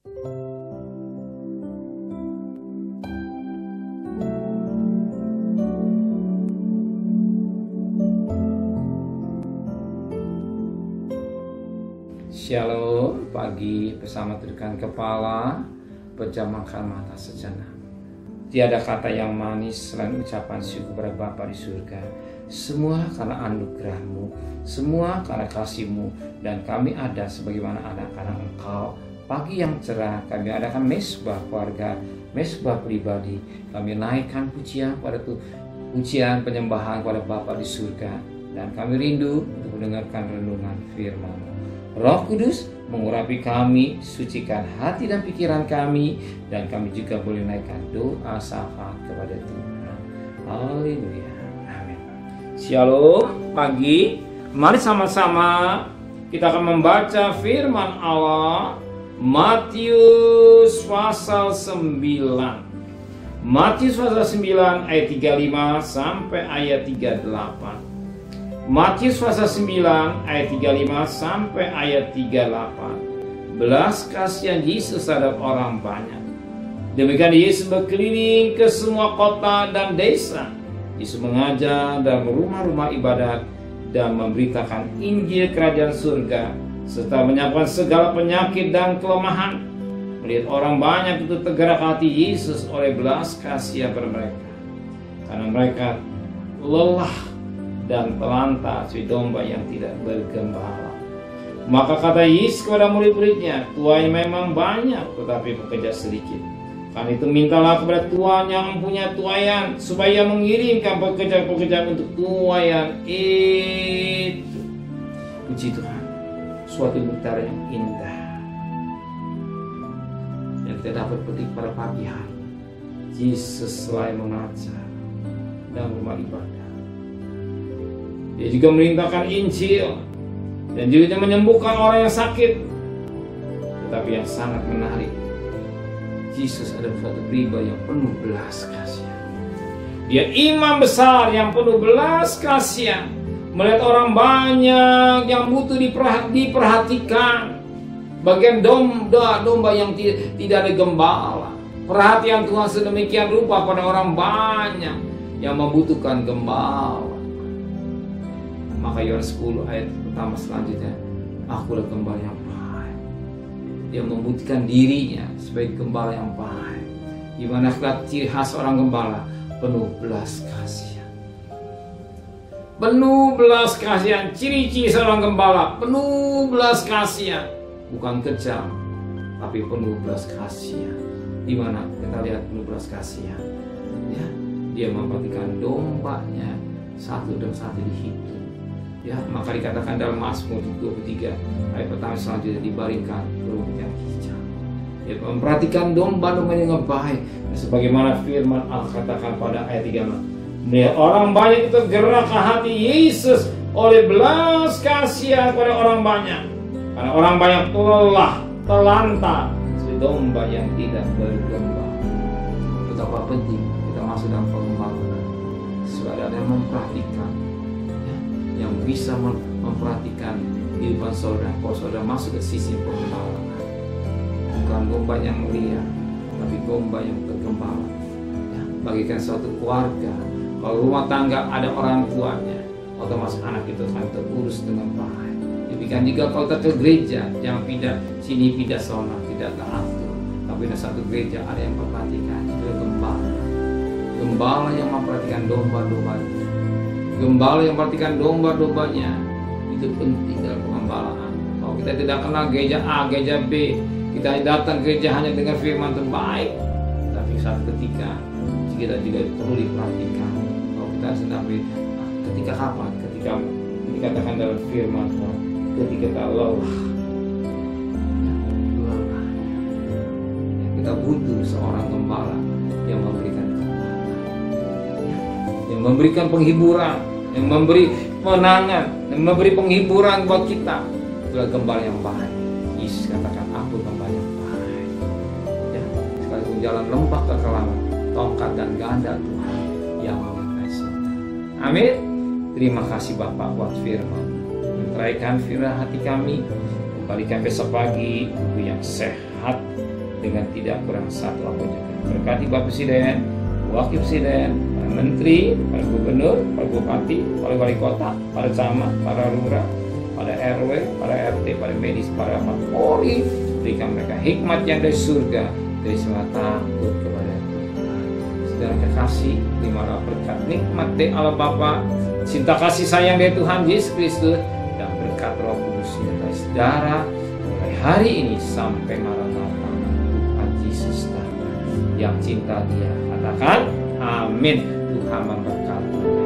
Shalom, pagi bersama tundukkan kepala, pejamkan mata sejenak. Tiada kata yang manis selain ucapan syukur kepada Bapa di surga. Semua karena anugerah-Mu, semua karena kasih-Mu, dan kami ada sebagaimana anak-anak Engkau. Pagi yang cerah, kami adakan mesbah keluarga, mesbah pribadi. Kami naikkan pujian pada pujian penyembahan kepada Bapa di surga, dan kami rindu untuk mendengarkan renungan firman-Mu. Roh Kudus mengurapi kami, sucikan hati dan pikiran kami, dan kami juga boleh naikkan doa syafaat kepada Tuhan. Haleluya. Amin. Shalom, pagi. Mari sama-sama kita akan membaca firman Allah Matius pasal 9. Matius pasal 9 ayat 35 sampai ayat 38. Matius pasal 9 ayat 35 sampai ayat 38. Belas kasihan Yesus terhadap orang banyak. Demikian Yesus berkeliling ke semua kota dan desa. Yesus mengajar dalam rumah-rumah ibadat dan memberitakan Injil kerajaan surga, serta menyampaikan segala penyakit dan kelemahan. Melihat orang banyak itu tergerak hati Yesus oleh belas kasihan pada mereka, karena mereka lelah dan telantar seperti domba yang tidak bergembala. Maka kata Yesus kepada murid-muridnya, tuai memang banyak, tetapi pekerja sedikit. Karena itu mintalah kepada Tuhan yang mempunyai tuaian, supaya mengirimkan pekerja-pekerja untuk tuaian itu. Puji Tuhan, suatu mutiara yang indah yang kita dapat petik pada pagi hari. Yesus selain mengajar dalam rumah ibadah, Dia juga merintahkan Injil dan juga menyembuhkan orang yang sakit. Tetapi yang sangat menarik, Yesus adalah suatu pribadi yang penuh belas kasihan. Dia imam besar yang penuh belas kasihan. Melihat orang banyak yang butuh diperhatikan, bagian domba yang tidak ada gembala. Perhatian Tuhan sedemikian rupa pada orang banyak yang membutuhkan gembala. Maka Yohanes 10 ayat pertama selanjutnya, akulah gembala yang baik. Dia membuktikan dirinya sebagai gembala yang baik. Gimana ciri khas orang gembala? Penuh belas kasihan. Penuh belas kasihan. Ciri-ciri seorang gembala penuh belas kasihan. Bukan kejam, tapi penuh belas kasihan. Dimana kita lihat penuh belas kasihan, ya, dia memperhatikan dombanya satu demi satu dihitung. Ya, maka dikatakan dalam Mazmur 23 ayat pertama selanjutnya, dibaringkan rumput yang hijau. Dia memperhatikan domba-domba yang baik. Sebagaimana firman Allah katakan pada ayat 3, melihat orang banyak itu tergerak ke hati Yesus oleh belas kasihan pada orang banyak. Karena orang banyak lelah, telantar seperti domba yang tidak bergembala. Betapa penting kita masuk dalam pengembangan supaya ada yang memperhatikan, yang bisa memperhatikan kehidupan saudara. Kalau saudara masuk ke sisi pengembalaan, bukan domba yang melihat, tapi domba yang bergembala. Ya, bagikan suatu keluarga, kalau rumah tangga ada orang tuanya, otomatis anak itu akan terurus dengan baik. Demikian juga kalau kita ke gereja, jangan pindah sini pindah sana, tidak teratur. Tapi ada satu gereja ada yang memperhatikan, itu gembala. Gembala yang memperhatikan domba-dombanya. Gembala yang memperhatikan domba-dombanya, itu penting dalam pengembalaan. Kalau kita tidak kenal gereja A, gereja B, kita datang gereja hanya dengan firman terbaik, tapi saat ketika kita juga perlu diperhatikan. Kalau kita sedang ketika kapan? Ketika dikatakan dalam firman Tuhan, ketika kita lelah, kita butuh seorang gembala yang memberikan yang memberikan penghiburan, yang memberi penangan, yang memberi penghiburan buat kita. Itulah gembala yang baik. Yesus katakan, aku gembala yang baik. Ya, sekalipun jalan lembah kekelaman, tongkat dan ganda Tuhan yang menyertai kita. Amin. Terima kasih Bapak buat firman. Menteraikan firman hati kami. Kembalikan besok pagi tubuh yang sehat, dengan tidak kurang satu apapun juga. Berkati Bapak Presiden, Wakil Presiden, para Menteri, para Gubernur, para Bupati, para Wali Kota, para Camat, para Lurah, para RW, para RT, para medis, para Polri. Berikan mereka hikmat yang dari surga, dari semua takut kepada Tuhan. Saudara kekasih, di mana berkat nikmat dari Allah Bapa, cinta kasih sayang dari Tuhan Yesus Kristus, dan berkat Roh Kudus menyertai saudara mulai hari ini sampai Maranatha Tuhan Yesus datang. Yang cinta Dia katakan amin. Tuhan memberkati.